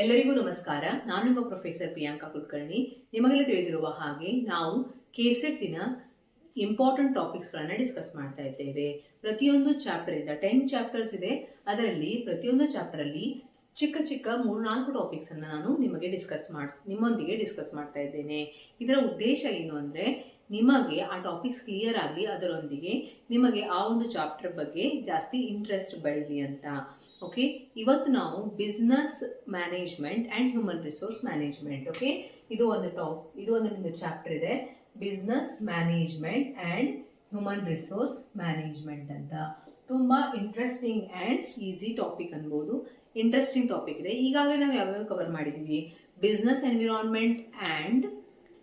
ಎಲ್ಲರಿಗೂ ನಮಸ್ಕಾರ. ನಾನು ನಿಮ್ಮ ಪ್ರೊಫೆಸರ್ ಪ್ರಿಯಾಂಕಾ ಕುಲಕರ್ಣಿ. ನಿಮಗೆಲ್ಲ ತಿಳಿದಿರುವ ಹಾಗೆ ನಾವು ಕೆಸೆಟ್ಟಿನ ಇಂಪಾರ್ಟೆಂಟ್ ಟಾಪಿಕ್ಸ್ಗಳನ್ನು ಡಿಸ್ಕಸ್ ಮಾಡ್ತಾ ಇದ್ದೇವೆ. ಪ್ರತಿಯೊಂದು ಚಾಪ್ಟರ್ ಇಂದ 10 ಚಾಪ್ಟರ್ಸ್ ಇದೆ. ಅದರಲ್ಲಿ ಪ್ರತಿಯೊಂದು ಚಾಪ್ಟರ್ ಅಲ್ಲಿ ಚಿಕ್ಕ ಚಿಕ್ಕ 3-4 ಟಾಪಿಕ್ಸ್ ಅನ್ನು ನಾನು ನಿಮ್ಮೊಂದಿಗೆ ಡಿಸ್ಕಸ್ ಮಾಡ್ತಾ ಇದ್ದೇನೆ. ಇದರ ಉದ್ದೇಶ ಏನು ಅಂದ್ರೆ ನಿಮಗೆ ಆ ಟಾಪಿಕ್ಸ್ ಕ್ಲಿಯರ್ ಆಗಲಿ, ಅದರೊಂದಿಗೆ ನಿಮಗೆ ಆ ಒಂದು ಚಾಪ್ಟರ್ ಬಗ್ಗೆ ಜಾಸ್ತಿ ಇಂಟ್ರೆಸ್ಟ್ ಬೆಳೀಲಿ ಅಂತ. ಓಕೆ, ಇವತ್ತು ನಾವು business management and human resource management. Okay, ಇದು ಒಂದು ಚಾಪ್ಟರ್ ಇದೆ, business management and human resource management ಅಂತ. ತುಂಬ ಇಂಟ್ರೆಸ್ಟಿಂಗ್ ಆ್ಯಂಡ್ ಈಸಿ ಟಾಪಿಕ್ ಅನ್ಬೋದು. ಇಂಟ್ರೆಸ್ಟಿಂಗ್ ಟಾಪಿಕ್ ಇದೆ. ಈಗಾಗಲೇ ನಾವು ಯಾವ್ಯಾವ ಕವರ್ ಮಾಡಿದ್ದೀವಿ? Business environment and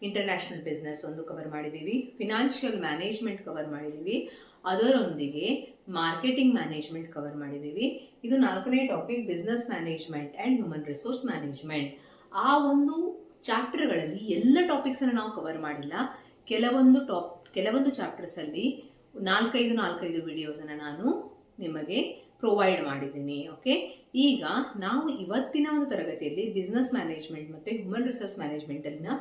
international business ಒಂದು ಕವರ್ ಮಾಡಿದ್ದೀವಿ, ಫಿನಾನ್ಷಿಯಲ್ ಮ್ಯಾನೇಜ್ಮೆಂಟ್ ಕವರ್ ಮಾಡಿದ್ದೀವಿ, ಅದರೊಂದಿಗೆ ಮಾರ್ಕೆಟಿಂಗ್ ಮ್ಯಾನೇಜ್ಮೆಂಟ್ ಕವರ್ ಮಾಡಿದ್ದೀವಿ. ಇದು 4ನೇ topic, business management and human resource management. ಆ ಒಂದು ಚಾಪ್ಟರ್ಗಳಲ್ಲಿ ಎಲ್ಲ ಟಾಪಿಕ್ಸನ್ನು ನಾವು ಕವರ್ ಮಾಡಿಲ್ಲ. ಕೆಲವೊಂದು ಚಾಪ್ಟರ್ಸಲ್ಲಿ 4-5 ವಿಡಿಯೋಸನ್ನು ನಾನು ನಿಮಗೆ ಪ್ರೊವೈಡ್ ಮಾಡಿದ್ದೀನಿ. ಓಕೆ, ಈಗ ನಾವು ಇವತ್ತಿನ ಒಂದು ತರಗತಿಯಲ್ಲಿ ಬಿಸ್ನೆಸ್ ಮ್ಯಾನೇಜ್ಮೆಂಟ್ ಮತ್ತು ಹ್ಯೂಮನ್ ರಿಸೋರ್ಸ್ ಮ್ಯಾನೇಜ್ಮೆಂಟಲ್ಲಿನ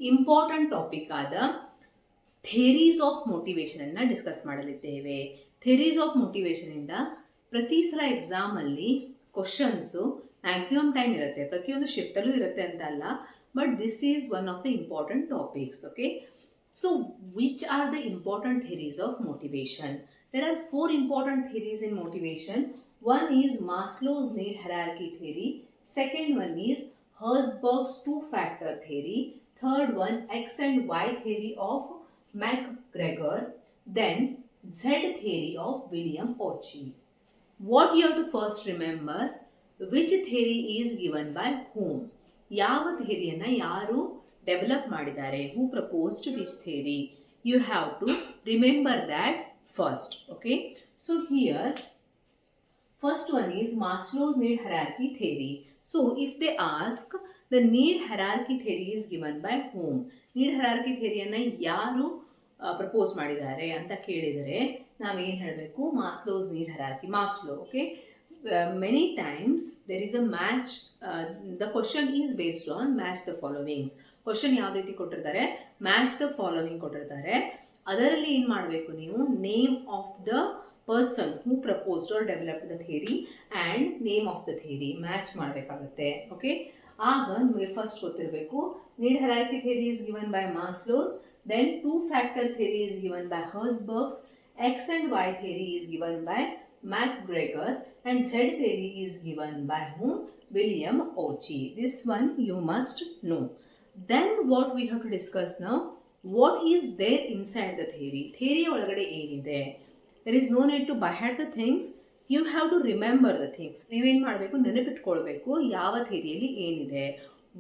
ಇಂಪಾರ್ಟೆಂಟ್ ಟಾಪಿಕ್ ಆದ ಥೇರೀಸ್ ಆಫ್ ಮೋಟಿವೇಶನ್ ಅನ್ನು ಡಿಸ್ಕಸ್ ಮಾಡಲಿದ್ದೇವೆ. ಥೇರೀಸ್ ಆಫ್ ಮೋಟಿವೇಶನ್ ಇಂದ ಪ್ರತಿ ಸಲ ಎಕ್ಸಾಮಲ್ಲಿ ಕ್ವಶನ್ಸು ಮ್ಯಾಕ್ಸಿಮಮ್ ಟೈಮ್ ಇರುತ್ತೆ, ಪ್ರತಿಯೊಂದು ಶಿಫ್ಟಲ್ಲೂ ಇರುತ್ತೆ ಅಂತ ಅಲ್ಲ, but this is one of the important topics. Okay, so which are the important theories of motivation? There are 4 important theories in motivation. One is Maslow's need hierarchy theory. Second one is Herzberg's 2-factor theory. Third one, X and Y theory of MacGregor. Then Z theory of William Ochi. What you have to first remember, which theory is given by whom? ಯಾವ ಥಿಯರಿಯನ್ನು ಯಾರು develop ಮಾಡಿದ್ದಾರೆ? Who proposed which theory? You have to remember that first. Okay, so here first one is Maslow's need hierarchy theory. So if they ask the need hierarchy theory is given by whom, need hierarchy theory ಅನ್ನ ಯಾರು propose ಮಾಡಿದ್ದಾರೆ ಅಂತ ಕೇಳಿದರೆ ನಾವೇನು ಹೇಳಬೇಕು? Maslow's need hierarchy, Maslow. Okay, many times there is a match, the question is based on match the followings. Question ಯಾವ ರೀತಿ ಕೊಟ್ಟಿರ್ತಾರೆ? ಮ್ಯಾಚ್ ದ ಫಾಲೋವಿಂಗ್ ಕೊಟ್ಟಿರ್ತಾರೆ. ಅದರಲ್ಲಿ ಏನು ಮಾಡಬೇಕು ನೀವು? Name of the person who proposed or developed the theory and name of the theory match ಮಾಡಬೇಕಾಗುತ್ತೆ. Okay, ಆಗ ನಿಮಗೆ ಫಸ್ಟ್ ಗೊತ್ತಿರಬೇಕು need hierarchy theory is given by Maslow's, then 2-factor theory is given by Herzberg's, X and Y theory is given by McGregor, and Z theory is given by whom? William Ouchi. This one you must know. Then what we have to discuss now, what is there inside the theory? Theory ಒಳಗಡೆ ಏನಿದೆ? There is no need to by heart the things, you have to remember the things. ನೀವೇನು ಮಾಡಬೇಕು? ನೆನಪಿಟ್ಕೊಳ್ಬೇಕು ಯಾವ ಥಿಯರಿಯಲ್ಲಿ ಏನಿದೆ.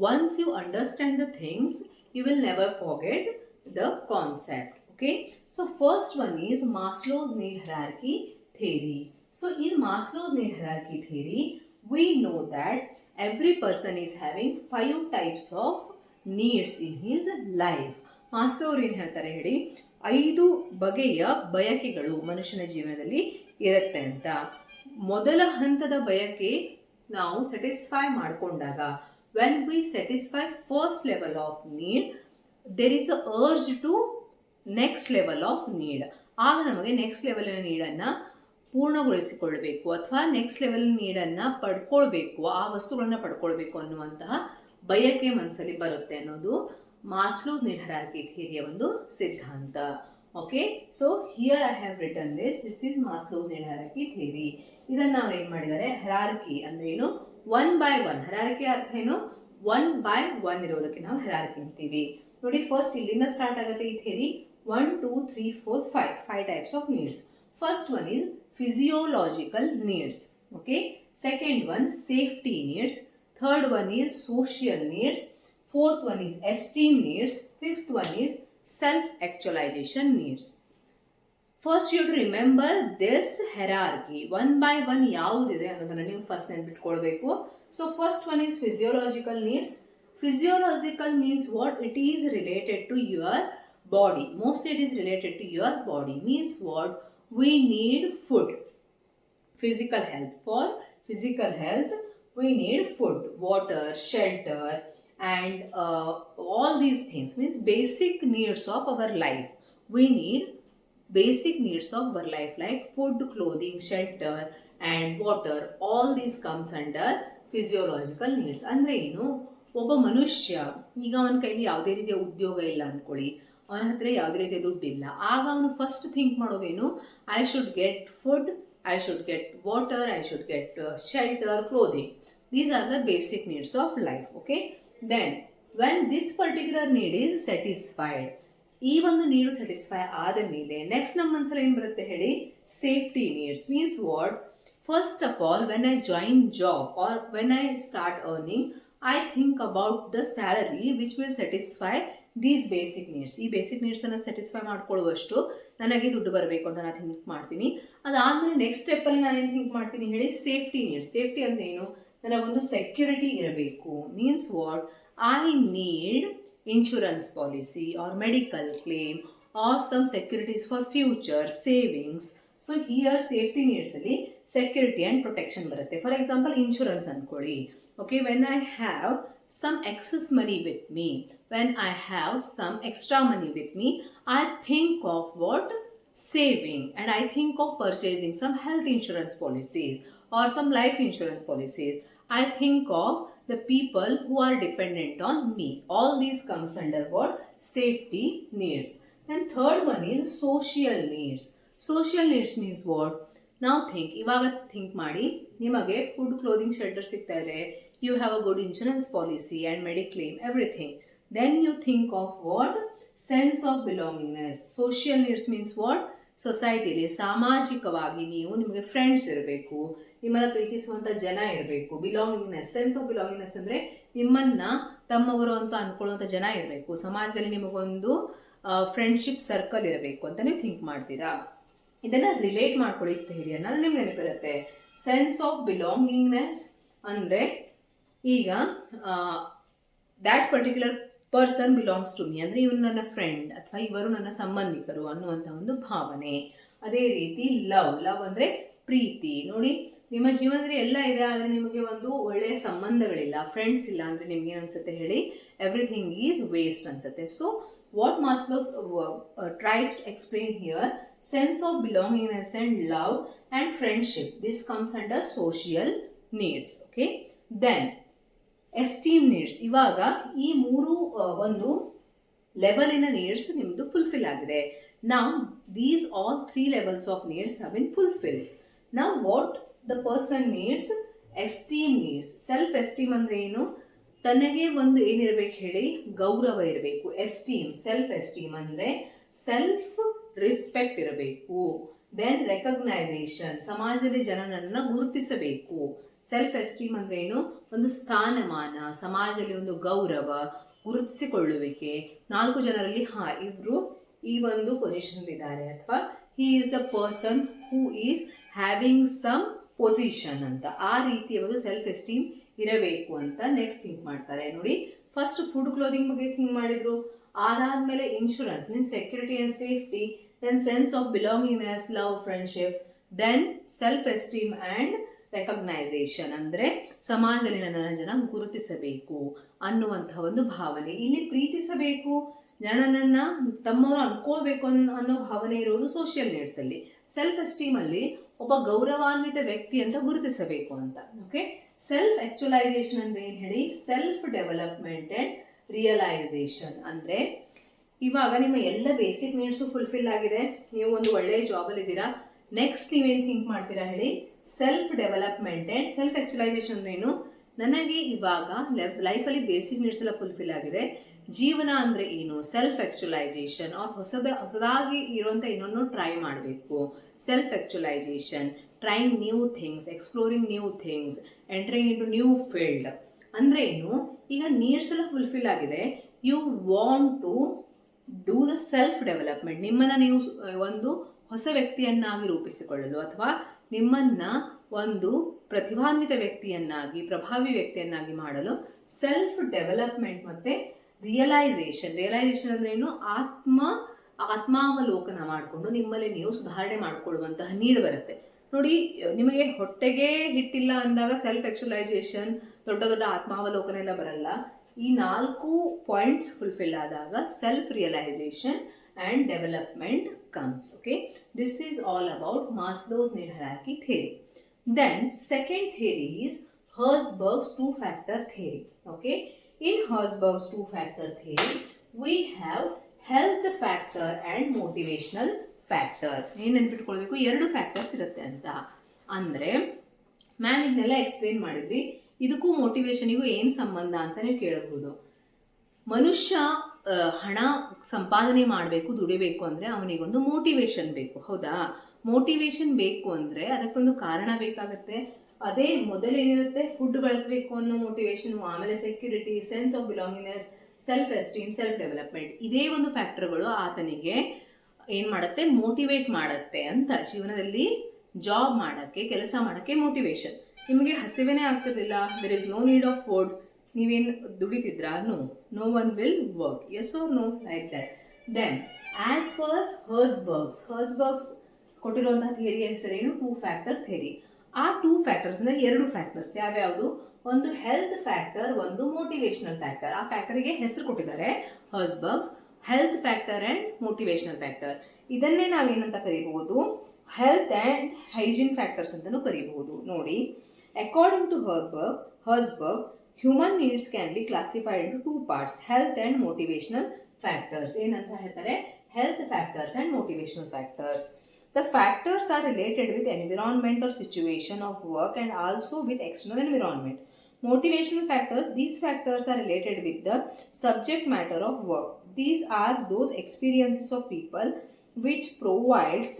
Once you understand the things, you will never forget the concept. Okay, so first one is Maslow's need hierarchy theory. So in Maslow's need hierarchy theory, we know that every person is having 5 types of needs in his life. Maslow ಅವರು ಏನು ಹೇಳ್ತಾರೆ ಹೇಳಿ? 5 ಬಗೆಯ ಬಯಕೆಗಳು ಮನುಷ್ಯನ ಜೀವನದಲ್ಲಿ ಇರುತ್ತೆ ಅಂತ. ಮೊದಲ ಹಂತದ ಬಯಕೆ ನಾವು ಸ್ಯಾಟಿಸ್ಫೈ ಮಾಡಿಕೊಂಡಾಗ, when we satisfy first level of need, there is a urge to next level of need. ಆಗ ನಮಗೆ ನೆಕ್ಸ್ಟ್ ಲೆವೆಲಿನ ನೀಡನ್ನು ಪೂರ್ಣಗೊಳಿಸಿಕೊಳ್ಬೇಕು ಅಥವಾ ನೆಕ್ಸ್ಟ್ ಲೆವೆಲ್ ನೀಡನ್ನು ಪಡ್ಕೊಳ್ಬೇಕು, ಆ ವಸ್ತುಗಳನ್ನು ಪಡ್ಕೊಳ್ಬೇಕು ಅನ್ನುವಂತಹ ಬಯಕೆ ಮನಸ್ಸಲ್ಲಿ ಬರುತ್ತೆ ಅನ್ನೋದು ಮಾಸ್ಲೋಸ್ ನೀಡ್ ಹೈರಾರ್ಕಿ ಥಿಯರಿಯ ಒಂದು ಸಿದ್ಧಾಂತ. Okay, so here I have written this is Maslow's need hierarchy theory. ಇದನ್ನು ನಾವು ಏನು ಮಾಡಿದ್ದಾರೆ? ಹೈರಾರ್ಕಿ ಅಂದ್ರೆ ಏನು? 1/1. ಹೈರಾರ್ಕಿ ಅರ್ಥ ಏನು? 1/1 ಇರೋದಕ್ಕೆ ನಾವು ಹೈರಾರ್ಕಿ ಅಂತೀವಿ. ನೋಡಿ, ಫಸ್ಟ್ ಇಲ್ಲಿಂದ ಸ್ಟಾರ್ಟ್ ಆಗುತ್ತೆ ಈ theory. 1 2 3 4 5 types of needs. First one is physiological needs. Okay, second one safety needs. Third one is social needs. Fourth one is esteem needs. Fifth one is self-actualization needs. First you have to remember this hierarchy. 1/1 ಯಾವುದಿದೆ ಅನ್ನೋದನ್ನು ನೀವು first ನೆನಪಿಟ್ಕೊಳ್ಬೇಕು. So first one is physiological needs. Physiological means what? It is related to your body. Mostly it is related to your body. Means what? We need food. Physical health. For physical health, we need food, water, shelter, and all these things means basic needs of our life. We need basic needs of our life like food, clothing, shelter and water. All these comes under physiological needs. ಅಂದ್ರೆ ಏನು, ಒಬ್ಬ ಮನುಷ್ಯ ಈಗ ಅವನ ಕೈಲಿ ಯಾವುದೇ ರೀತಿಯ ಉದ್ಯೋಗ ಇಲ್ಲ ಅನ್ಕೊಳ್ಳಿ, ಅವನ ಹತ್ರ ಯಾವುದೇ ರೀತಿಯ ದುಡ್ಡಿಲ್ಲ, ಆಗ ಅವನು ಫಸ್ಟ್ ಥಿಂಕ್ ಮಾಡೋದೇನು, I should get food, I should get water, I should get shelter, clothing. These are the basic needs of life. Okay, then when this particular need is satisfied, ಈ ಒಂದು ನೀಡು ಸ್ಯಾಟಿಸ್ಫೈ ಆದ ಮೇಲೆ next ನಮ್ಮ ಮನಸ್ಸಲ್ಲಿ ಏನು ಬರುತ್ತೆ ಹೇಳಿ, safety needs. Means what, first of all when I join job or when I start earning, I think about the salary which will satisfy these basic needs. ಈ ಬೇಸಿಕ್ ನೀಡ್ಸನ್ನು ಸ್ಯಾಟಿಸ್ಫೈ ಮಾಡ್ಕೊಳ್ಳುವಷ್ಟು ನನಗೆ ದುಡ್ಡು ಬರಬೇಕು ಅಂತ ನಾನು ಥಿಂಕ್ ಮಾಡ್ತೀನಿ. ಅದಾದಮೇಲೆ ನೆಕ್ಸ್ಟ್ ಸ್ಟೆಪ್ಪಲ್ಲಿ ನಾನೇನು ಥಿಂಕ್ ಮಾಡ್ತೀನಿ ಹೇಳಿ, ಸೇಫ್ಟಿ ನೀಡ್ಸ್. ಸೇಫ್ಟಿ ಅಂದರೆ ಏನು, ನನಗೊಂದು ಸೆಕ್ಯೂರಿಟಿ ಇರಬೇಕು. Means what, I need insurance policy or medical claim or some securities for future savings. So here safety needs ಅಲ್ಲಿ security and protection ಬರುತ್ತೆ. For example, insurance ಅನ್ಕೊಳ್ಳಿ. Okay, when I have some excess money with me, when I have some extra money with me, I think of what, saving, and I think of purchasing some health insurance policies or some life insurance policies. I think of the people who are dependent on me. All these comes under what, safety needs. And third one is social needs. Social needs means what, now think, ಇವಾಗ think ಮಾಡಿ, ನಿಮಗೆ food, clothing, shelter ಸಿಗ್ತಾ ಇದೆ, you have a good insurance policy and mediclaim, everything. Then you think of what, sense of belongingness. Social needs means what, ಸೊಸೈಟಿಲಿ ಸಾಮಾಜಿಕವಾಗಿ ನಿಮಗೆ friends ಇರಬೇಕು, ನಿಮ್ಮನ್ನ ಪ್ರೀತಿಸುವಂಥ ಜನ ಇರಬೇಕು. ಬಿಲಾಂಗಿಂಗ್ನೆಸ್, ಸೆನ್ಸ್ ಆಫ್ ಬಿಲಾಂಗಿಂಗ್ನೆಸ್ ಅಂದರೆ ನಿಮ್ಮನ್ನ ತಮ್ಮವರು ಅಂತ ಅನ್ಕೊಳ್ಳುವಂಥ ಜನ ಇರಬೇಕು. ಸಮಾಜದಲ್ಲಿ ನಿಮಗೊಂದು ಫ್ರೆಂಡ್ಶಿಪ್ ಸರ್ಕಲ್ ಇರಬೇಕು ಅಂತ ನೀವು ಥಿಂಕ್ ಮಾಡ್ತೀರಾ. ಇದನ್ನು ರಿಲೇಟ್ ಮಾಡ್ಕೊಳ್ಳಿ ಥಿಯರಿ ಅನ್ನೋದು ನಿಮ್ಗೆ ನೆನಪಿರುತ್ತೆ. ಸೆನ್ಸ್ ಆಫ್ ಬಿಲಾಂಗಿಂಗ್ನೆಸ್ ಅಂದರೆ ಈಗ that particular person belongs to me, ಅಂದರೆ ಇವರು ನನ್ನ ಫ್ರೆಂಡ್ ಅಥವಾ ಇವರು ನನ್ನ ಸಂಬಂಧಿಕರು ಅನ್ನುವಂಥ ಒಂದು ಭಾವನೆ. ಅದೇ ರೀತಿ ಲವ್ ಅಂದರೆ ಪ್ರೀತಿ. ನೋಡಿ, ನಿಮ್ಮ ಜೀವನದಲ್ಲಿ ಎಲ್ಲ ಇದೆ, ಆದರೆ ನಿಮಗೆ ಒಂದು ಒಳ್ಳೆಯ ಸಂಬಂಧಗಳಿಲ್ಲ, ಫ್ರೆಂಡ್ಸ್ ಇಲ್ಲ ಅಂದರೆ ನಿಮ್ಗೆ ಏನು ಅನ್ಸುತ್ತೆ ಹೇಳಿ, ಎವ್ರಿಥಿಂಗ್ ಈಸ್ ವೇಸ್ಟ್ ಅನ್ಸುತ್ತೆ. So what Maslow's tries to explain here, sense of belongingness and love and friendship, this comes under social needs. Okay, then esteem needs. ಇವಾಗ ಈ ಮೂರು ಒಂದು ಲೆವೆಲಿನ ನೀಡ್ಸ್ ನಿಮ್ಮದು ಫುಲ್ಫಿಲ್ ಆಗಿದೆ. Now these all 3 levels of needs have been fulfilled. Now what the person needs, esteem needs. Self esteem ಅಂದರೆ ಏನು, ತನಗೆ ಒಂದು ಏನಿರಬೇಕು ಹೇಳಿ, ಗೌರವ ಇರಬೇಕು. ಎಸ್ಟೀಮ್, ಸೆಲ್ಫ್ ಎಸ್ಟೀಮ್ ಅಂದರೆ ಸೆಲ್ಫ್ ರೆಸ್ಪೆಕ್ಟ್ ಇರಬೇಕು. ದೆನ್ ರೆಕಗ್ನೈಸೇಷನ್, ಸಮಾಜದಲ್ಲಿ ಜನನನ್ನು ಗುರುತಿಸಬೇಕು. ಸೆಲ್ಫ್ ಎಸ್ಟೀಮ್ ಅಂದ್ರೆ ಏನು, ಒಂದು ಸ್ಥಾನಮಾನ, ಸಮಾಜದಲ್ಲಿ ಒಂದು ಗೌರವ, ಗುರುತಿಸಿಕೊಳ್ಳುವಿಕೆ. 4 ಜನರಲ್ಲಿ ಇವರು ಈ ಒಂದು ಪೊಸಿಷನ್ ಇದ್ದಾರೆ, ಅಥವಾ he is the person who is having some position ಅಂತ. ಆ ರೀತಿಯ ಒಂದು ಸೆಲ್ಫ್ ಎಸ್ಟೀಮ್ ಇರಬೇಕು ಅಂತ ನೆಕ್ಸ್ಟ್ ಥಿಂಕ್ ಮಾಡ್ತಾರೆ. ನೋಡಿ, ಫಸ್ಟ್ ಫುಡ್, ಕ್ಲೋದಿಂಗ್ ಬಗ್ಗೆ ಥಿಂಕ್ ಮಾಡಿದ್ರು, ಅದಾದ್ಮೇಲೆ insurance means security and safety, then sense of belongingness, love, friendship, then self esteem and recognisation ಅಂದರೆ ಸಮಾಜದಲ್ಲಿ ನನ್ನನ್ನು ಜನ ಗುರುತಿಸಬೇಕು ಅನ್ನುವಂತಹ ಒಂದು ಭಾವನೆ. ಇಲ್ಲಿ ಪ್ರೀತಿಸಬೇಕು, ಜನನನ್ನ ತಮ್ಮವರು ಅನ್ಕೊಳ್ಬೇಕು ಅನ್ನೋ ಭಾವನೆ ಇರುವುದು ಸೋಷಿಯಲ್ ನೀಡ್ಸ್ ಅಲ್ಲಿ. ಸೆಲ್ಫ್ ಎಸ್ಟೀಮ್ ಅಲ್ಲಿ ಒಬ್ಬ ಗೌರವಾನ್ವಿತ ವ್ಯಕ್ತಿ ಅಂತ ಗುರುತಿಸಬೇಕು ಅಂತ. ಓಕೆ, ಸೆಲ್ಫ್ ಆಕ್ಚುಲೈಸೇಷನ್ ಅಂದ್ರೆ ಏನು ಹೇಳಿ, ಸೆಲ್ಫ್ ಡೆವಲಪ್ಮೆಂಟ್ ಅಂಡ್ ರಿಯಲೈಸೇಷನ್ ಅಂದ್ರೆ ಇವಾಗ ನಿಮ್ಮ ಎಲ್ಲ ಬೇಸಿಕ್ ನೀಡ್ಸು ಫುಲ್ಫಿಲ್ ಆಗಿದೆ, ನೀವು ಒಂದು ಒಳ್ಳೆಯ ಜಾಬಲ್ಲಿ ಇದ್ದೀರಾ. ನೆಕ್ಸ್ಟ್ ನೀವೇನು ಥಿಂಕ್ ಮಾಡ್ತೀರಾ ಹೇಳಿ, ಸೆಲ್ಫ್ ಡೆವಲಪ್ಮೆಂಟ್ ಅಂಡ್ ಸೆಲ್ಫ್ ಆಕ್ಚುಲೈಸೇಷನ್ ಏನು, ನನಗೆ ಇವಾಗ ಲೈಫಲ್ಲಿ ಬೇಸಿಕ್ ನೀಡ್ಸ್ ಎಲ್ಲ ಫುಲ್ಫಿಲ್ ಆಗಿದೆ, ಜೀವನ ಅಂದರೆ ಏನು, ಸೆಲ್ಫ್ ಆಕ್ಚುಲೈಸೇಷನ್ ಅವ್ರು ಹೊಸದಾಗಿ ಇರುವಂಥ ಇನ್ನೊಂದು ಟ್ರೈ ಮಾಡಬೇಕು. Self actualisation, trying new things, exploring new things, entering in to new field ಅಂದರೆ ಏನು, ಈಗ ನೀಡ್ಸ್ ಎಲ್ಲ ಫುಲ್ಫಿಲ್ ಆಗಿದೆ, you want to do the self development. ನಿಮ್ಮನ್ನು ನೀವು ಒಂದು ಹೊಸ ವ್ಯಕ್ತಿಯನ್ನಾಗಿ ರೂಪಿಸಿಕೊಳ್ಳಲು ಅಥವಾ ನಿಮ್ಮನ್ನ ಒಂದು ಪ್ರತಿಭಾನ್ವಿತ ವ್ಯಕ್ತಿಯನ್ನಾಗಿ, ಪ್ರಭಾವಿ ವ್ಯಕ್ತಿಯನ್ನಾಗಿ ಮಾಡಲು ಸೆಲ್ಫ್ ಡೆವಲಪ್ಮೆಂಟ್ ಮತ್ತೆ ರಿಯಲೈಸೇಷನ್. ರಿಯಲೈಸೇಷನ್ ಅಂದ್ರೆ ಏನು, ಆತ್ಮಾವಲೋಕನ ಮಾಡಿಕೊಂಡು ನಿಮ್ಮಲ್ಲಿ ನೀವು ಸುಧಾರಣೆ ಮಾಡಿಕೊಳ್ಳುವಂತಹ ನೀಡ್ ಬರುತ್ತೆ. ನೋಡಿ, ನಿಮಗೆ ಹೊಟ್ಟೆಗೆ ಹಿಟ್ಟಿಲ್ಲ ಅಂದಾಗ ಸೆಲ್ಫ್ ಆಕ್ಚುಲೈಸೇಷನ್, ದೊಡ್ಡ ದೊಡ್ಡ ಆತ್ಮಾವಲೋಕನ ಎಲ್ಲ ಬರಲ್ಲ. ಈ 4 ಪಾಯಿಂಟ್ಸ್ ಫುಲ್ಫಿಲ್ ಆದಾಗ self realisation and development comes. Okay, this is all about Maslow's need hierarchy theory. Then second theory is Herzberg's two-factor theory. Okay, in Herzberg's two-factor theory we have health factor and motivational factor. ಏನು ನೆನ್ಪಿಟ್ಕೊಳ್ಬೇಕು, 2 factors ಇರುತ್ತೆ ಅಂತ. ಅಂದರೆ ma'am ಇದನ್ನೆಲ್ಲ explain ಮಾಡಿದ್ರಿ, ಇದಕ್ಕೂ ಮೋಟಿವೇಶನಿಗೂ ಏನು ಸಂಬಂಧ ಅಂತ ನೀವು ಕೇಳಬಹುದು. ಮನುಷ್ಯ ಹಣ ಸಂಪಾದನೆ ಮಾಡಬೇಕು, ದುಡಿಬೇಕು ಅಂದರೆ ಅವನಿಗೊಂದು ಮೋಟಿವೇಶನ್ ಬೇಕು, ಹೌದಾ? ಮೋಟಿವೇಶನ್ ಬೇಕು ಅಂದರೆ ಅದಕ್ಕೊಂದು ಕಾರಣ ಬೇಕಾಗುತ್ತೆ. ಅದೇ ಮೊದಲೇನಿರುತ್ತೆ, ಫುಡ್ ಬಳಸಬೇಕು ಅನ್ನೋ ಮೋಟಿವೇಶನ್, ಆಮೇಲೆ security, sense of belongingness, self esteem, self development. ಇದೇ ಒಂದು ಫ್ಯಾಕ್ಟರ್ಗಳು ಆತನಿಗೆ ಏನು ಮಾಡುತ್ತೆ, ಮೋಟಿವೇಟ್ ಮಾಡುತ್ತೆ ಅಂತ. ಜೀವನದಲ್ಲಿ ಜಾಬ್ ಮಾಡೋಕ್ಕೆ, ಕೆಲಸ ಮಾಡೋಕ್ಕೆ ಮೋಟಿವೇಶನ್. ನಿಮಗೆ ಹಸಿವೆನೇ ಆಗ್ತಿರಲಿಲ್ಲ, there is no need of food, ನೀವೇನು ದುಡಿತಿದ್ರಾ? No one will work. Yes or no, like that. Then as per Herzberg's ಕೊಟ್ಟಿರುವಂತಹ ಥಿಯರಿಯ ಹೆಸರೇನು? 2 ಫ್ಯಾಕ್ಟರ್ ಥಿಯರಿ. ಆ 2 ಫ್ಯಾಕ್ಟರ್ಸ್ ಅಂದರೆ 2 ಫ್ಯಾಕ್ಟರ್ಸ್ ಯಾವ್ಯಾವುದು? ಒಂದು ಹೆಲ್ತ್ ಫ್ಯಾಕ್ಟರ್, ಒಂದು ಮೋಟಿವೇಶನಲ್ ಫ್ಯಾಕ್ಟರ್. ಆ ಫ್ಯಾಕ್ಟರಿಗೆ ಹೆಸರು ಕೊಟ್ಟಿದ್ದಾರೆ Herzberg's, health factor and motivational factor. ಇದನ್ನೇ ನಾವೇನಂತ ಕರೀಬಹುದು? ಹೆಲ್ತ್ ಆ್ಯಂಡ್ ಹೈಜೀನ್ ಫ್ಯಾಕ್ಟರ್ಸ್ ಅಂತಲೂ ಕರೀಬಹುದು. ನೋಡಿ, according to Herzberg human needs can be classified into 2 parts, health and motivational factors. ಏನಂತ ಹೇಳ್ತಾರೆ? Health factors and motivational factors. The factors are related with environment or situation of work and also with external environment. Motivational factors, these factors are related with the subject matter of work. These are those experiences of people which provides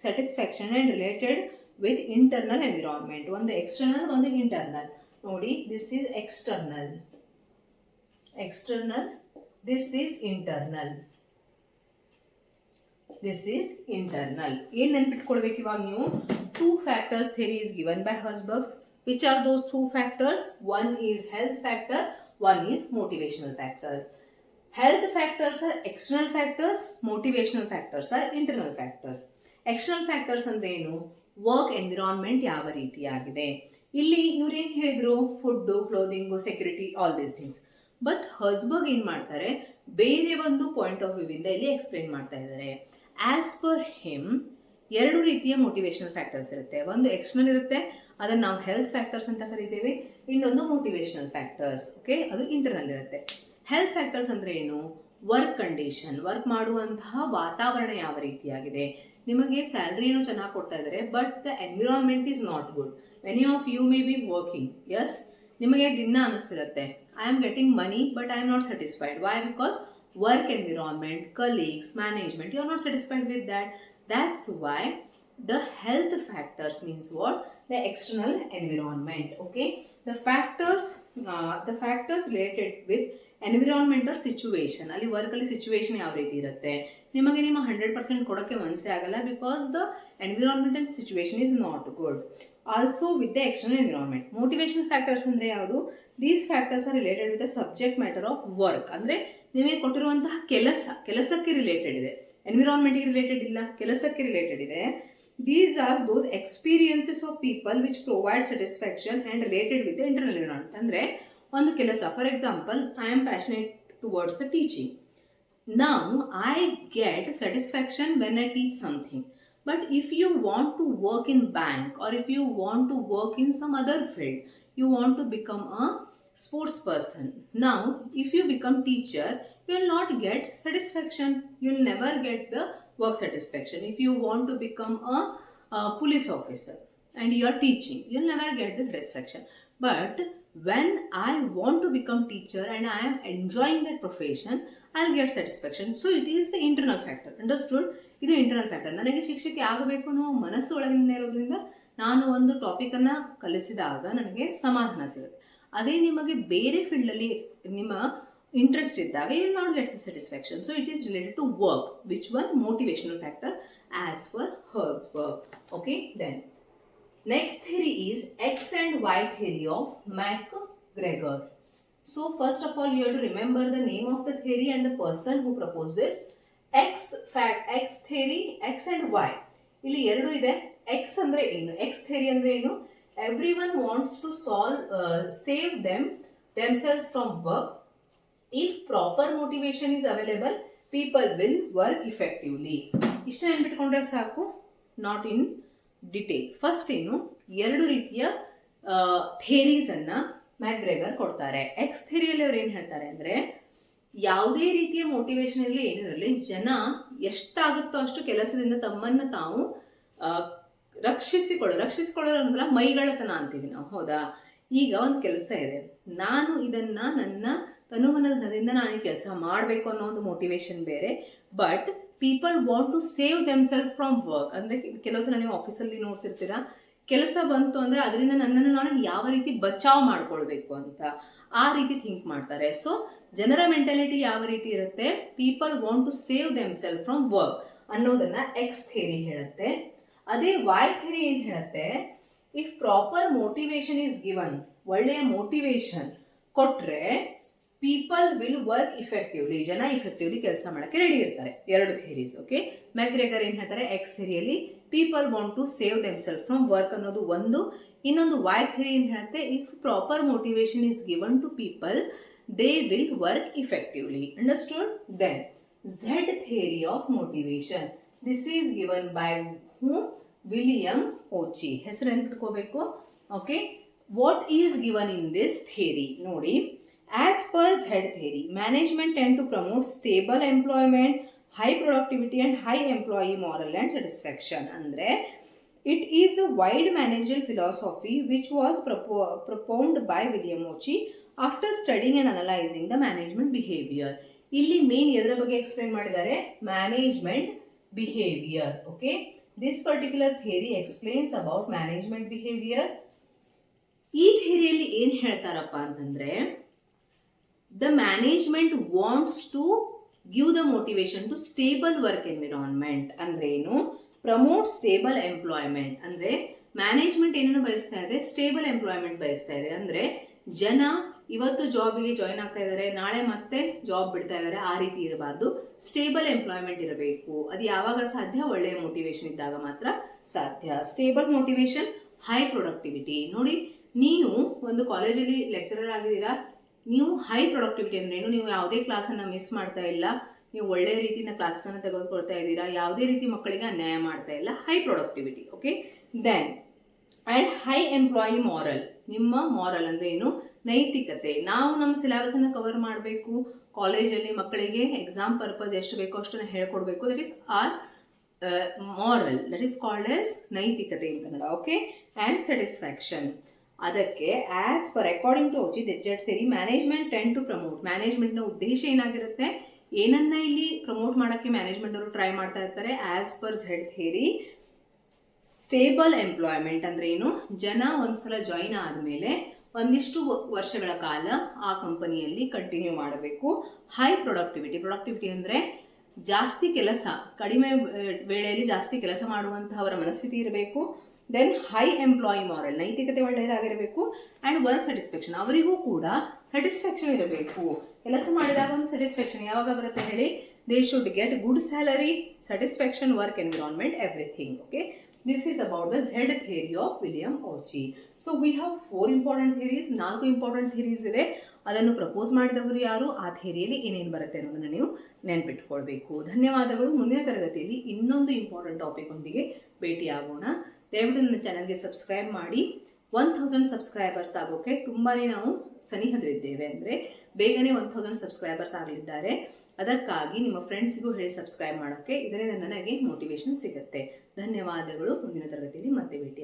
satisfaction and related with internal environment. ಒಂದು external, ಒಂದು internal. ನೋಡಿ, this is external, this is internal, this is internal. ಏನ್ ನೆನ್ಪಿಟ್ಕೊಳ್ಬೇಕು ಇವಾಗ ನೀವು? 2 factors theory is given by Herzberg's. Which are those 2 factors? One is health factor, one is motivational factors. Health factors are external factors, motivational factors are internal factors. External factors ಅಂದ್ರೆ ಏನು? Work environment ಯಾವ ರೀತಿಯಾಗಿದೆ. ಇಲ್ಲಿ ಇವ್ರೇನು ಹೇಳಿದ್ರು? Food, clothing, security, all these things. But Herzberg ಏನು ಮಾಡ್ತಾರೆ, ಬೇರೆ ಒಂದು ಪಾಯಿಂಟ್ ಆಫ್ ವ್ಯೂ ಇಂದ ಇಲ್ಲಿ ಎಕ್ಸ್ಪ್ಲೇನ್ ಮಾಡ್ತಾ ಇದ್ದಾರೆ. ಆಸ್ ಪರ್ ಹಿಮ್ 2 ರೀತಿಯ ಮೋಟಿವೇಶನಲ್ ಫ್ಯಾಕ್ಟರ್ಸ್ ಇರುತ್ತೆ. ಒಂದು ಎಕ್ಸ್ಟರ್ನಲ್ ಇರುತ್ತೆ, ಅದನ್ನು ನಾವು ಹೆಲ್ತ್ ಫ್ಯಾಕ್ಟರ್ಸ್ ಅಂತ ಕರಿತೇವೆ. ಇನ್ನೊಂದು ಮೋಟಿವೇಶನಲ್ ಫ್ಯಾಕ್ಟರ್ಸ್, ಓಕೆ, ಅದು ಇಂಟರ್ನಲ್ ಇರುತ್ತೆ. ಹೆಲ್ತ್ ಫ್ಯಾಕ್ಟರ್ಸ್ ಅಂದರೆ ಏನು? ವರ್ಕ್ ಕಂಡೀಷನ್, ವರ್ಕ್ ಮಾಡುವಂತಹ ವಾತಾವರಣ ಯಾವ ರೀತಿಯಾಗಿದೆ. ನಿಮಗೆ ಸ್ಯಾಲ್ರಿ ಏನೋ ಚೆನ್ನಾಗಿ ಕೊಡ್ತಾ ಇದ್ದಾರೆ, but the environment is not good. Many of you may be working, yes, ನಿಮಗೆ ದಿನ ಅನಿಸ್ತಿರುತ್ತೆ I am getting money but I am not satisfied. Why? Because work environment, colleagues, management, you are not satisfied with that. That's why the health factors means what? The external environment. Okay, the factors related with environment or situation. ಅಲ್ಲಿ work ಅಲ್ಲಿ situation ಯಾವ ರೀತಿ ಇರುತ್ತೆ, ನಿಮಗೆ ನಿಮ್ಮ 100% ಕೊಡೋಕ್ಕೆ ಮನಸ್ಸೇ ಆಗಲ್ಲ, because the environment and situation is not good. Also with the external environment. Motivational factors ಅಂದರೆ ಯಾವುದು? These factors are related with the subject matter of work. ಅಂದರೆ ನಿಮಗೆ ಕೊಟ್ಟಿರುವಂತಹ ಕೆಲಸಕ್ಕೆ ರಿಲೇಟೆಡ್ ಇದೆ, ಎನ್ವಿರಾನ್ಮೆಂಟ್ಗೆ ರಿಲೇಟೆಡ್ ಇಲ್ಲ, ಕೆಲಸಕ್ಕೆ ರಿಲೇಟೆಡ್ ಇದೆ. These are those experiences of people which provide satisfaction and related with the internal environment. ಅಂದರೆ ಒಂದು ಕೆಲಸ, for example, I am passionate towards the teaching. Now I get satisfaction when I teach something. But if you want to work in bank or if you want to work in some other field, you want to become a sports person. Now if you become teacher, you will not get satisfaction. You will never get the work satisfaction. If you want to become a police officer and you are teaching, you will never get the satisfaction. But when I want to become teacher and I am enjoying that profession, I will get satisfaction. So it is the internal factor. Understood? ಇದು internal factor. ನನಗೆ ಶಿಕ್ಷಕಿ ಆಗಬೇಕು ಅನ್ನೋ ಮನಸ್ಸು ಒಳಗಿಂದ ಇರೋದ್ರಿಂದ ನಾನು ಒಂದು ಟಾಪಿಕನ್ನು ಕಲಿಸಿದಾಗ ನನಗೆ ಸಮಾಧಾನ ಸಿಗುತ್ತೆ. ಅದೇ ನಿಮಗೆ ಬೇರೆ ಫೀಲ್ಡಲ್ಲಿ ನಿಮ್ಮ interest ಇದ್ದಾಗ you will not get the satisfaction. So it is related to work. Which one? Motivational factor as per Herzberg. Okay, then next theory is X and Y theory of MacGregor. So first of all you have to remember the name of the theory and the person who proposed this. X theory, X and Y. ಇಲ್ಲಿ ಎರಡು ಇದೆ, X ಅಂದ್ರೆ ಏನು, X theory ಅಂದ್ರೆ ಏನು, everyone wants to save themselves from work. If proper motivation is available, people will work effectively. ಇಷ್ಟ ನೆನ್ಪಿಟ್ಕೊಂಡ್ರೆ ಸಾಕು, not in detail. First ಏನು, ಎರಡು ರೀತಿಯ ಥಿಯರೀಸ್ ಅನ್ನ ಮ್ಯಾಗ್ರೆಗರ್ ಕೊಡ್ತಾರೆ. ಎಕ್ಸ್ ಥಿಯರಿಯಲ್ಲಿ ಅವ್ರು ಏನ್ ಹೇಳ್ತಾರೆ ಅಂದ್ರೆ, ಯಾವುದೇ ರೀತಿಯ ಮೋಟಿವೇಶನ್ ಇರಲಿ ಏನೂ ಇರಲಿ, ಜನ ಎಷ್ಟಾಗುತ್ತೋ ಅಷ್ಟು ಕೆಲಸದಿಂದ ತಮ್ಮನ್ನ ತಾವು ರಕ್ಷಿಸಿಕೊಳ್ಳೋದು ಅಂದ್ರೆ ಮೈಗಳತನ ಅಂತೀವಿ ನಾವು, ಹೌದಾ? ಈಗ ಒಂದು ಕೆಲಸ ಇದೆ, ನಾನು ಇದನ್ನ ನನ್ನ ತನುಮನದಿಂದ ನಾನು ಈ ಕೆಲಸ ಮಾಡಬೇಕು ಅನ್ನೋ ಒಂದು ಮೋಟಿವೇಶನ್ ಬೇರೆ. But people want to save themselves from work. ಅಂದ್ರೆ ಕೆಲವು ಸಲ ನೀವು ಆಫೀಸಲ್ಲಿ ನೋಡ್ತಿರ್ತೀರಾ, ಕೆಲಸ ಬಂತು ಅಂದ್ರೆ ಅದರಿಂದ ನನ್ನನ್ನು ನಾನು ಯಾವ ರೀತಿ ಬಚಾವ್ ಮಾಡ್ಕೊಳ್ಬೇಕು ಅಂತ ಆ ರೀತಿ ಥಿಂಕ್ ಮಾಡ್ತಾರೆ. ಸೊ ಜನರ ಮೆಂಟಾಲಿಟಿ ಯಾವ ರೀತಿ ಇರುತ್ತೆ, people want to save themselves from work ಅನ್ನೋದನ್ನ ಎಕ್ಸ್ ಥಿಯರಿ ಹೇಳುತ್ತೆ. ಅದೇ ವೈ ಥಿಯರಿ ಏನ್ ಹೇಳುತ್ತೆ, if proper motivation is given, ಒಳ್ಳೆಯ ಮೋಟಿವೇಶನ್ ಕೊಟ್ರೆ ಪೀಪಲ್ ವಿಲ್ ವರ್ಕ್ ಇಫೆಕ್ಟಿವ್ಲಿ, ಜನ ಇಫೆಕ್ಟಿವ್ಲಿ ಕೆಲಸ ಮಾಡಕ್ಕೆ ರೆಡಿ ಇರ್ತಾರೆ. ಎರಡು ಥಿಯರೀಸ್. ಓಕೆ, ಮ್ಯಾಗ್ರೆಗರ್ ಏನ್ ಹೇಳ್ತಾರೆ, ಎಕ್ಸ್ ಥಿಯರಿಯಲ್ಲಿ people want to save themselves from work ಅನ್ನೋದು ಒಂದು. ಇನ್ನೊಂದು ವೈ ಥಿಯರಿ ಏನ್ ಹೇಳುತ್ತೆ, if proper motivation is given to people, they will work effectively. Understood? Then Z theory of motivation. This is given by whom? William Ochi. ಹೆಸರು ನೆನಪಿಟ್ಕೋಬೇಕು. Okay, what is given in this theory? ನೋಡಿ, as per Z theory, management tend to promote stable employment, high productivity and high employee moral and satisfaction. ಅಂದ್ರೆ it is a wide managerial philosophy which was propounded by William Ochi after studying and analyzing the management behavior. ಇಲ್ಲಿ main ಎದರ ಬಗ್ಗೆ explain ಮಾಡಿದ್ದಾರೆ, management behaviour. Okay, this particular theory explains about management behaviour. ಈ ಥಿಯರಿಯಲ್ಲಿ ಏನ್ ಹೇಳ್ತಾರಪ್ಪ ಅಂತಂದ್ರೆ, the management wants to give the motivation to stable work environment. ಅಂದ್ರೆ ಏನು, ಪ್ರಮೋಟ್ ಸ್ಟೇಬಲ್ ಎಂಪ್ಲಾಯ್ಮೆಂಟ್. ಅಂದ್ರೆ ಮ್ಯಾನೇಜ್ಮೆಂಟ್ ಏನನ್ನು ಬಯಸ್ತಾ ಇದೆ, ಸ್ಟೇಬಲ್ ಎಂಪ್ಲಾಯ್ಮೆಂಟ್ ಬಯಸ್ತಾ ಇದೆ. ಅಂದ್ರೆ ಜನ ಇವತ್ತು ಜಾಬಿಗೆ ಜಾಯಿನ್ ಆಗ್ತಾ ಇದ್ದಾರೆ, ನಾಳೆ ಮತ್ತೆ ಜಾಬ್ ಬಿಡ್ತಾ ಇದ್ದಾರೆ, ಆ ರೀತಿ ಇರಬಾರ್ದು. ಸ್ಟೇಬಲ್ ಎಂಪ್ಲಾಯ್ಮೆಂಟ್ ಇರಬೇಕು. ಅದು ಯಾವಾಗ ಸಾಧ್ಯ, ಒಳ್ಳೆಯ ಮೋಟಿವೇಶನ್ ಇದ್ದಾಗ ಮಾತ್ರ ಸಾಧ್ಯ. Stable motivation, high productivity. ನೋಡಿ, ನೀವು ಒಂದು ಕಾಲೇಜಲ್ಲಿ ಲೆಕ್ಚರರ್ ಆಗಿದ್ದೀರಾ, ನೀವು ಹೈ ಪ್ರೊಡಕ್ಟಿವಿಟಿ ಅಂದ್ರೆ ಏನು, ನೀವು ಯಾವುದೇ ಕ್ಲಾಸನ್ನು ಮಿಸ್ ಮಾಡ್ತಾ ಇಲ್ಲ, ನೀವು ಒಳ್ಳೆಯ ರೀತಿಯಿಂದ ಕ್ಲಾಸನ್ನು ತೆಗೆದುಕೊಳ್ತಾ ಇದ್ದೀರಾ, ಯಾವುದೇ ರೀತಿ ಮಕ್ಕಳಿಗೆ ಅನ್ಯಾಯ ಮಾಡ್ತಾ ಇಲ್ಲ, high productivity. Okay, then and high employee moral. ನಿಮ್ಮ ಮಾರಲ್ ಅಂದ್ರೆ ಏನು, ನೈತಿಕತೆ. ನಾವು ನಮ್ಮ ಸಿಲೆಬಸ್ ಅನ್ನು ಕವರ್ ಮಾಡಬೇಕು, ಕಾಲೇಜಲ್ಲಿ ಮಕ್ಕಳಿಗೆ ಎಕ್ಸಾಮ್ ಪರ್ಪಸ್ ಎಷ್ಟು ಬೇಕೋ ಅಷ್ಟನ್ನು ಹೇಳ್ಕೊಡ್ಬೇಕು. That is our moral, that is called as ನೈತಿಕತೆ in Kannada. Okay, and satisfaction. ಅದಕ್ಕೆ as per according to Ouchi Z theory, management tend to promote. ಮ್ಯಾನೇಜ್ಮೆಂಟ್ನ ಉದ್ದೇಶ ಏನಾಗಿರುತ್ತೆ, ಏನನ್ನ ಇಲ್ಲಿ ಪ್ರಮೋಟ್ ಮಾಡೋಕ್ಕೆ ಮ್ಯಾನೇಜ್ಮೆಂಟ್ ಅವರು ಟ್ರೈ ಮಾಡ್ತಾ ಇರ್ತಾರೆ. As per Z theory, stable employment ಅಂದ್ರೆ ಏನು, ಜನ ಒಂದ್ಸಲ ಜಾಯಿನ್ ಆದಮೇಲೆ ಒಂದಿಷ್ಟು ವರ್ಷಗಳ ಕಾಲ ಆ ಕಂಪನಿಯಲ್ಲಿ ಕಂಟಿನ್ಯೂ ಮಾಡಬೇಕು. High productivity. ಪ್ರೊಡಕ್ಟಿವಿಟಿ ಅಂದ್ರೆ ಜಾಸ್ತಿ ಕೆಲಸ, ಕಡಿಮೆ ವೇಳೆಯಲ್ಲಿ ಜಾಸ್ತಿ ಕೆಲಸ ಮಾಡುವಂತಹ ಅವರ ಮನಸ್ಥಿತಿ ಇರಬೇಕು. ದೆನ್ ಹೈ ಎಂಪ್ಲಾಯಿ ಮಾರಲ್, ನೈತಿಕತೆ ಒಳ್ಳೆಯದಾಗಿರಬೇಕು. ಅಂಡ್ ವರ್ಕ್ ಸ್ಯಾಟಿಸ್ಫ್ಯಾಕ್ಷನ್, ಅವರಿಗೂ ಕೂಡ ಸ್ಯಾಟಿಸ್ಫ್ಯಾಕ್ಷನ್ ಇರಬೇಕು. ಕೆಲಸ ಮಾಡಿದಾಗ ಒಂದು ಸ್ಯಾಟಿಸ್ಫ್ಯಾಕ್ಷನ್ ಯಾವಾಗ ಬರುತ್ತೆ ಹೇಳಿ, they should get good salary, satisfaction, work environment, everything. Okay, this is about the Z theory of William Ochi. So we have 4 important theories, 4 important theories ಇದೆ. ಅದನ್ನು ಪ್ರಪೋಸ್ ಮಾಡಿದವರು ಯಾರು, ಆ ಥಿಯರಿಯಲ್ಲಿ ಏನೇನು ಬರುತ್ತೆ ಅನ್ನೋದನ್ನು ನೀವು ನೆನ್ಪಿಟ್ಕೊಳ್ಬೇಕು. ಧನ್ಯವಾದಗಳು. ಮುಂದಿನ ತರಗತಿಯಲ್ಲಿ ಇನ್ನೊಂದು ಇಂಪಾರ್ಟೆಂಟ್ ಟಾಪಿಕ್ ಒಂದಿಗೆ ಭೇಟಿಯಾಗೋಣ. ದಯವಿಟ್ಟು ನನ್ನ ಚಾನಲ್ಗೆ ಸಬ್ಸ್ಕ್ರೈಬ್ ಮಾಡಿ. 1000 ಸಬ್ಸ್ಕ್ರೈಬರ್ಸ್ ಆಗೋಕೆ ತುಂಬಾ ನಾವು ಸನಿಹದಲ್ಲಿದ್ದೇವೆ. ಅಂದರೆ ಬೇಗನೆ 1000 ಸಬ್ಸ್ಕ್ರೈಬರ್ಸ್ ಆಗಲಿದ್ದಾರೆ. ಅದಕ್ಕಾಗಿ ನಿಮ್ಮ ಫ್ರೆಂಡ್ಸ್ಗೂ ಹೇಳಿ ಸಬ್ಸ್ಕ್ರೈಬ್ ಮಾಡೋಕ್ಕೆ, ಇದರಿಂದ ನನಗೆ ಮೋಟಿವೇಶನ್ ಸಿಗುತ್ತೆ. ಧನ್ಯವಾದಗಳು. ಮುಂದಿನ ತರಗತಿಯಲ್ಲಿ ಮತ್ತೆ ಭೇಟಿ